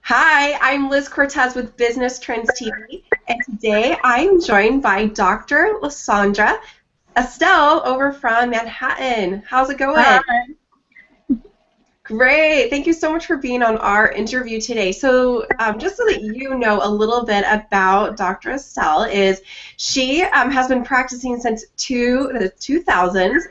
Hi, I'm Liz Cortez with Business Trends TV, and today I'm joined by Dr. Lysandra Estelle over from Manhattan. How's it going? Hi. Great. Thank you so much for being on our interview today. So, just so that you know a little bit about Dr. Estelle, is she has been practicing since the 2000s,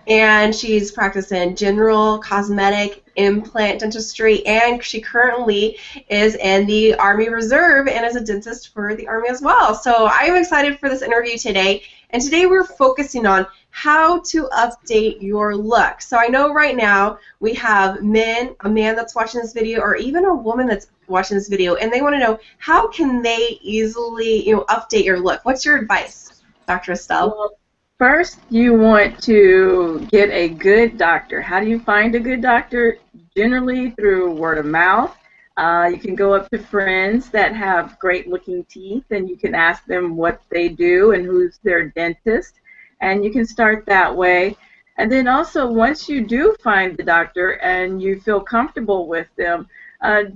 and she's practiced in general, cosmetic, implant dentistry, and she currently is in the Army Reserve and is a dentist for the Army as well. So, I'm excited for this interview today. And today we're focusing on how to update your look. So I know right now we have a man that's watching this video, or even a woman that's watching this video, and they want to know how can they easily, update your look. What's your advice, Dr. Estelle? Well, first you want to get a good doctor. How do you find a good doctor? Generally through word of mouth. You can go up to friends that have great looking teeth and you can ask them what they do and who's their dentist. And you can start that way. And then also once you do find the doctor and you feel comfortable with them,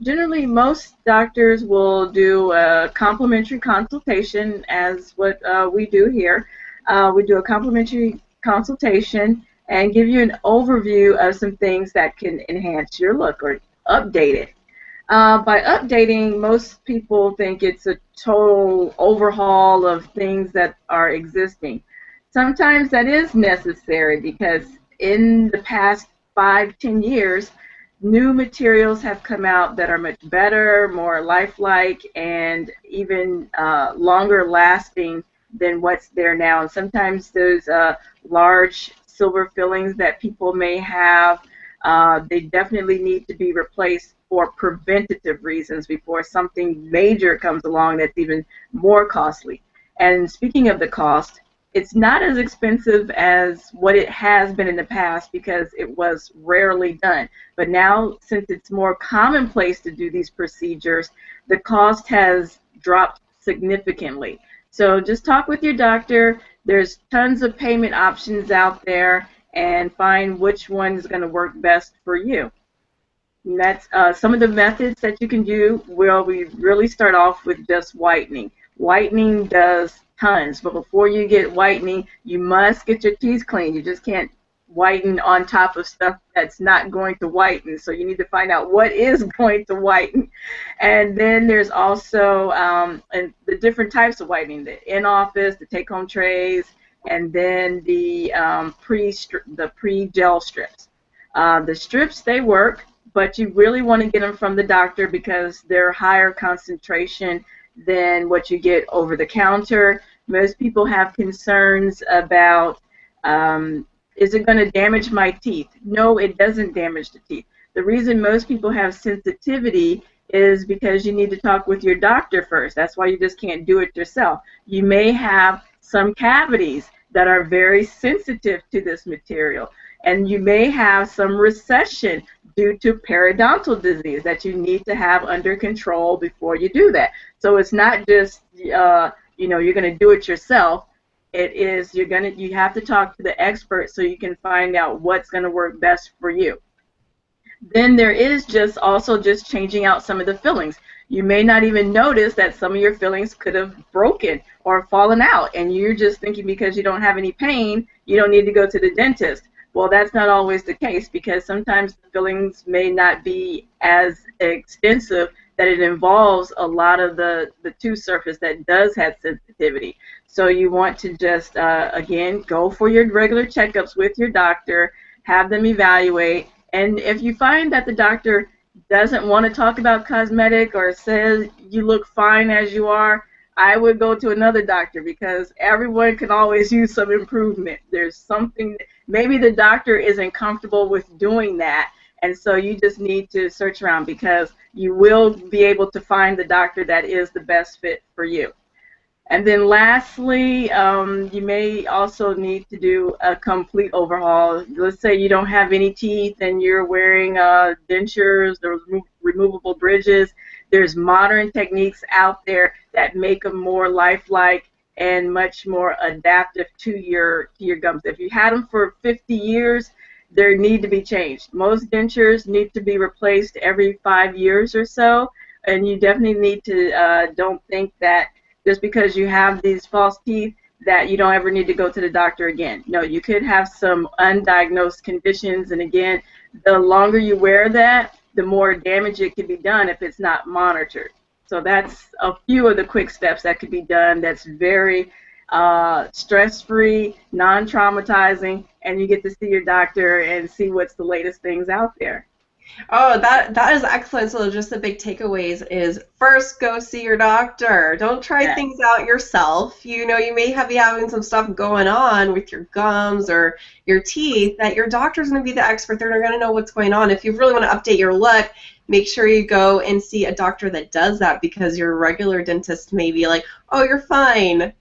generally most doctors will do a complimentary consultation as what we do here. We do a complimentary consultation and give you an overview of some things that can enhance your look or update it. By updating, most people think it's a total overhaul of things that are existing. Sometimes that is necessary because in the past 5, 10 years, new materials have come out that are much better, more lifelike, and even longer lasting than what's there now. And sometimes those large silver fillings that people may have, they definitely need to be replaced for preventative reasons before something major comes along that's even more costly. And speaking of the cost, it's not as expensive as what it has been in the past because it was rarely done. But now, since it's more commonplace to do these procedures, the cost has dropped significantly. So just talk with your doctor. There's tons of payment options out there and find which one is going to work best for you. And that's some of the methods that you can do. Well, we really start off with just whitening. Whitening does tons, but before you get whitening, you must get your teeth clean. You just can't whiten on top of stuff that's not going to whiten. So you need to find out what is going to whiten. And then there's also and the different types of whitening: the in-office, the take-home trays, and then the pre-gel strips. The strips, they work, but you really want to get them from the doctor because they're higher concentration than what you get over the counter. Most people have concerns about, is it going to damage my teeth? No, it doesn't damage the teeth. The reason most people have sensitivity is because you need to talk with your doctor first. That's why you just can't do it yourself. You may have some cavities that are very sensitive to this material, and you may have some recession due to periodontal disease that you need to have under control before you do that. So it's not just you're going to do it yourself. It is you have to talk to the expert so you can find out what's going to work best for you. Then there is just changing out some of the fillings. You may not even notice that some of your fillings could have broken or fallen out, and you're just thinking because you don't have any pain, you don't need to go to the dentist. Well, that's not always the case because sometimes the fillings may not be as extensive that it involves a lot of the tooth surface that does have sensitivity. So you want to just, again, go for your regular checkups with your doctor, have them evaluate, and if you find that the doctor doesn't want to talk about cosmetic or says you look fine as you are, I would go to another doctor because everyone can always use some improvement. There's something, maybe the doctor isn't comfortable with doing that, and so you just need to search around because you will be able to find the doctor that is the best fit for you. And then lastly, you may also need to do a complete overhaul. Let's say you don't have any teeth and you're wearing dentures or removable bridges. There's modern techniques out there that make them more lifelike and much more adaptive to your gums. If you had them for 50 years, they need to be changed. Most dentures need to be replaced every 5 years or so. and you definitely need to don't think that just because you have these false teeth that you don't ever need to go to the doctor again. No, you could have some undiagnosed conditions, and again, the longer you wear that, the more damage it could be done if it's not monitored. So that's a few of the quick steps that could be done that's very stress-free, non-traumatizing, and you get to see your doctor and see what's the latest things out there. Oh, that is excellent. So just the big takeaways is first go see your doctor. Don't try Yeah. things out yourself. You know, you may be having some stuff going on with your gums or your teeth that your doctor's going to be the expert. They're going to know what's going on. If you really want to update your look, make sure you go and see a doctor that does that, because your regular dentist may be like, oh, you're fine,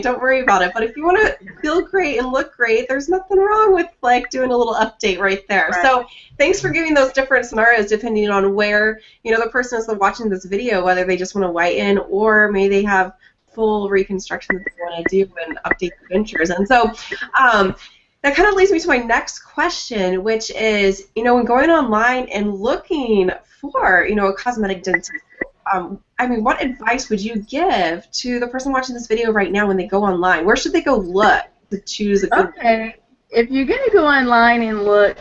don't worry about it. But if you want to feel great and look great, there's nothing wrong with like doing a little update right there. Right. So thanks for giving those different scenarios depending on where, you know, the person is watching this video, whether they just want to whiten or maybe they have full reconstruction that they want to do and update the dentures. And so that kind of leads me to my next question, which is, you know, when going online and looking for, you know, a cosmetic dentist, I mean, what advice would you give to the person watching this video right now when they go online? Where should they go look to choose a good one? Okay. If you're going to go online and look,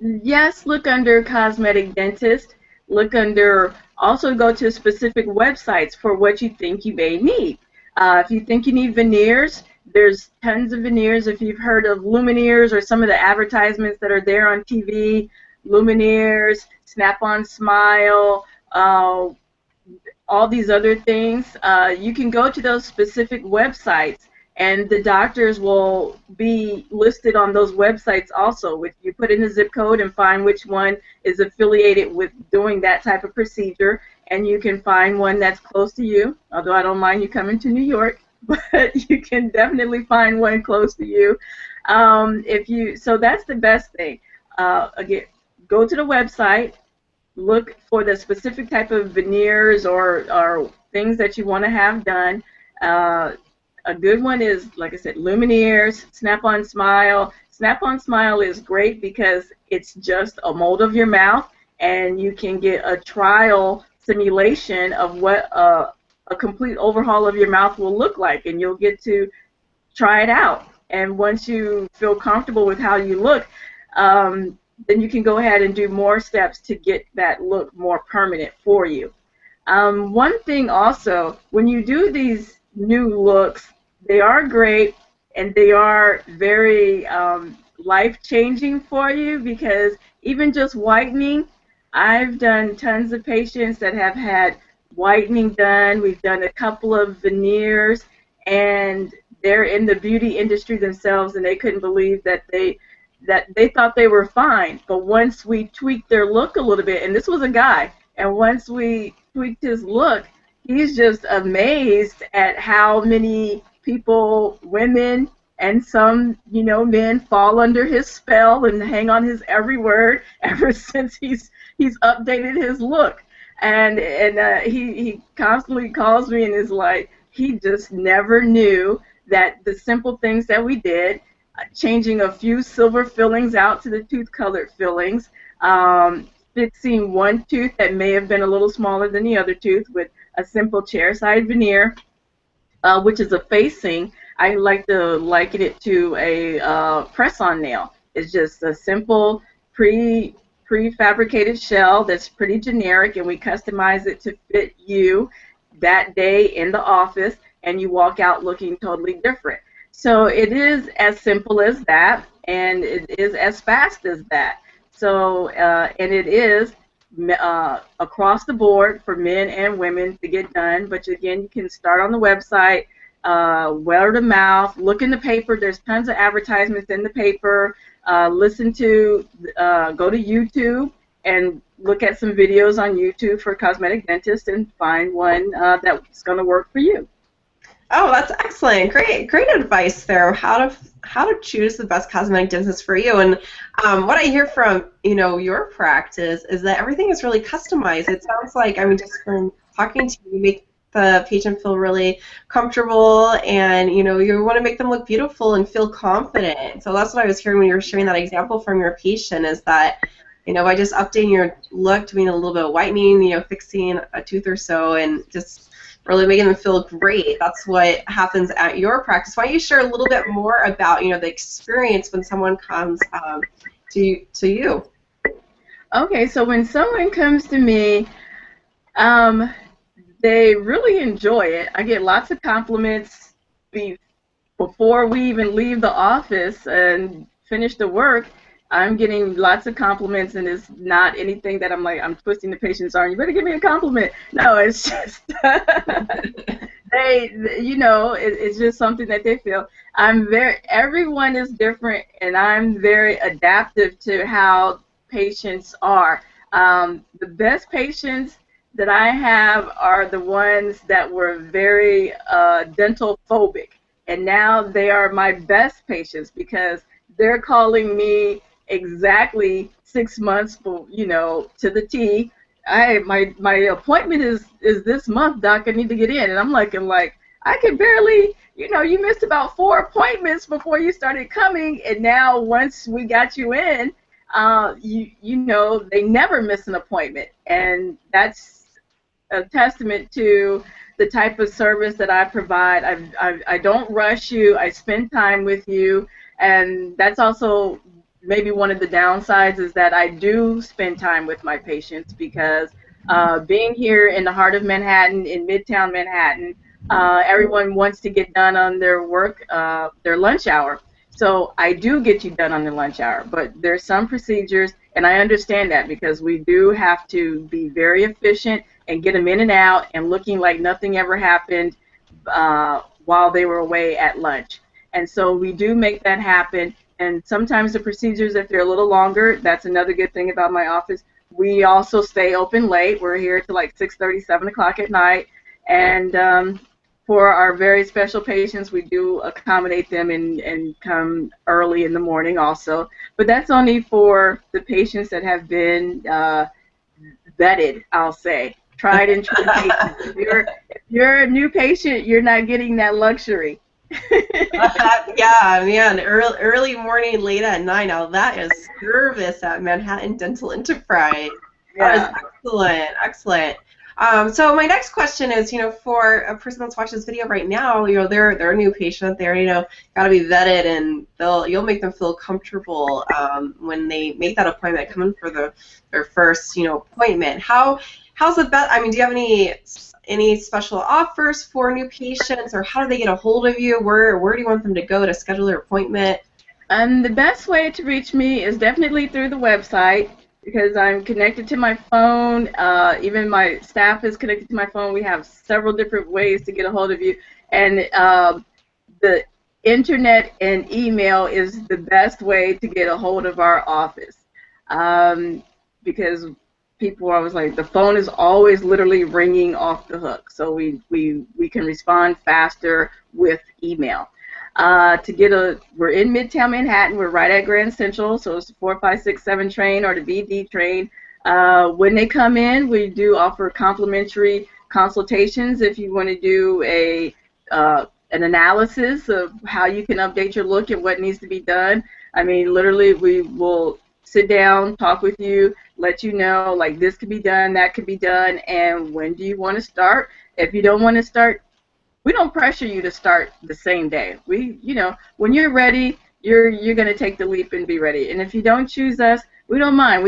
yes, look under cosmetic dentist. Look under, also go to specific websites for what you think you may need. If you think you need veneers, there's tons of veneers. If you've heard of Lumineers or some of the advertisements that are there on TV, Lumineers, Snap-on Smile, all these other things, you can go to those specific websites, and the doctors will be listed on those websites also. If you put in the zip code and find which one is affiliated with doing that type of procedure, and you can find one that's close to you, although I don't mind you coming to New York, but you can definitely find one close to you. So that's the best thing. Again, go to the website, look for the specific type of veneers or things that you want to have done. A good one is, like I said, Lumineers, Snap-on Smile. Snap-on Smile is great because it's just a mold of your mouth, and you can get a trial simulation of what a complete overhaul of your mouth will look like, and you'll get to try it out. And once you feel comfortable with how you look, then you can go ahead and do more steps to get that look more permanent for you. One thing also, when you do these new looks, they are great and they are very life-changing for you, because even just whitening, I've done tons of patients that have had whitening done. We've done a couple of veneers, and they're in the beauty industry themselves, and they couldn't believe that they thought they were fine. But once we tweaked their look a little bit, and this was a guy, and once we tweaked his look, he's just amazed at how many people, women, and some, you know, men fall under his spell and hang on his every word ever since he's updated his look. And he constantly calls me and is like, he just never knew that the simple things that we did, changing a few silver fillings out to the tooth-colored fillings, fixing one tooth that may have been a little smaller than the other tooth with a simple chair-side veneer, which is a facing. I like to liken it to a press-on nail. It's just a simple prefabricated shell that's pretty generic, and we customize it to fit you that day in the office, and you walk out looking totally different. So it is as simple as that, and it is as fast as that. So, and it is across the board for men and women to get done. But again, you can start on the website, word of mouth, look in the paper. There's tons of advertisements in the paper. Go to YouTube and look at some videos on YouTube for cosmetic dentists and find one that's going to work for you. Oh, that's excellent. Great advice there. How to choose the best cosmetic dentist for you. And what I hear from, you know, your practice is that everything is really customized. It sounds like, I mean, just from talking to you, you make the patient feel really comfortable, and you know, you want to make them look beautiful and feel confident. So that's what I was hearing when you were sharing that example from your patient, is that by just updating your look, doing a little bit of whitening, fixing a tooth or so, and just really making them feel great. That's what happens at your practice. Why don't you share a little bit more about, the experience when someone comes to you? Okay, so when someone comes to me, they really enjoy it. I get lots of compliments before we even leave the office and finish the work. I'm getting lots of compliments, and it's not anything that I'm twisting the patient's arm. You better give me a compliment. No, it's just it's just something that they feel. Everyone is different, and I'm very adaptive to how patients are. The best patients that I have are the ones that were very dental phobic, and now they are my best patients because they're calling me exactly 6 months to the T. My appointment is this month, doc. I need to get in, and I'm like I can barely, you missed about 4 appointments before you started coming, and now once we got you in, they never miss an appointment, and that's a testament to the type of service that I provide. I don't rush you. I spend time with you, and that's also maybe one of the downsides is that I do spend time with my patients because being here in the heart of Manhattan, in Midtown Manhattan, everyone wants to get done on their work, their lunch hour. So I do get you done on the lunch hour, but there's some procedures, and I understand that because we do have to be very efficient and get them in and out and looking like nothing ever happened while they were away at lunch. And so we do make that happen. And sometimes the procedures, if they're a little longer, that's another good thing about my office. We also stay open late. We're here till like 6:30, 7 o'clock at night. And for our very special patients, we do accommodate them and come early in the morning also. But that's only for the patients that have been vetted, I'll say. Tried and true patients. If you're a new patient, you're not getting that luxury. Yeah, man, early morning, late at night. Now that is service at Manhattan Dental Enterprise. Yeah. That is excellent, excellent. So my next question is, for a person that's watching this video right now, they're a new patient. They're, got to be vetted, and you'll make them feel comfortable when they make that appointment, come in for their first, appointment. How's the best? I mean, do you have any special offers for new patients, or how do they get a hold of you? Where do you want them to go to schedule their appointment? The best way to reach me is definitely through the website because I'm connected to my phone. Even my staff is connected to my phone. We have several different ways to get a hold of you, and the internet and email is the best way to get a hold of our office because people are always like, the phone is always literally ringing off the hook, so we can respond faster with email. We're in Midtown Manhattan. We're right at Grand Central, so it's the 456-7 train or the BD train. When they come in, we do offer complimentary consultations if you want to do an analysis of how you can update your look and what needs to be done. I mean, literally, we will sit down, talk with you, let you know, like, this could be done, that could be done, and when do you want to start? If you don't want to start, we don't pressure you to start the same day. When you're ready, you're going to take the leap and be ready. And if you don't choose us, we don't mind.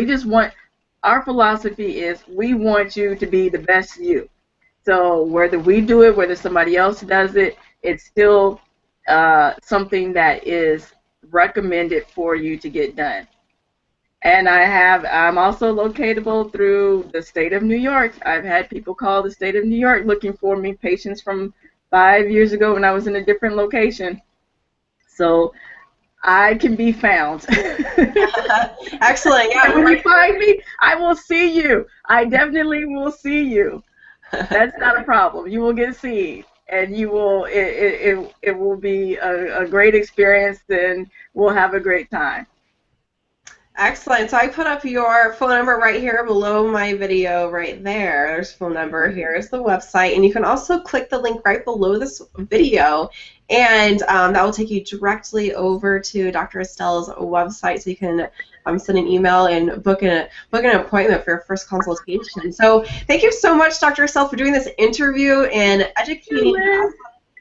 Our philosophy is we want you to be the best you. So whether we do it, whether somebody else does it, it's still something that is recommended for you to get done. And I'm also locatable through the state of New York. I've had people call the state of New York looking for me, patients from 5 years ago when I was in a different location. So I can be found. Excellent. Yeah, when you find me, I will see you. I definitely will see you. That's not a problem. You will get seen, and you will. It will be a great experience, and we'll have a great time. Excellent. So I put up your phone number right here below my video right there. There's phone number. Here is the website. And you can also click the link right below this video, and that will take you directly over to Dr. Estelle's website, so you can send an email and book an appointment for your first consultation. So thank you so much, Dr. Estelle, for doing this interview and educating us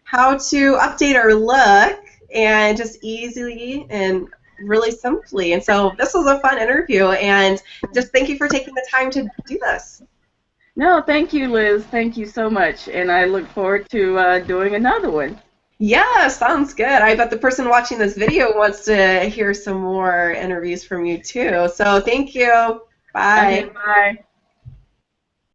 how to update our look and just easily and really simply. And so this was a fun interview, and just thank you for taking the time to do this. No, thank you, Liz. Thank you so much, and I look forward to doing another one. Yeah, sounds good. I bet the person watching this video wants to hear some more interviews from you too. So thank you. Bye. Okay, bye.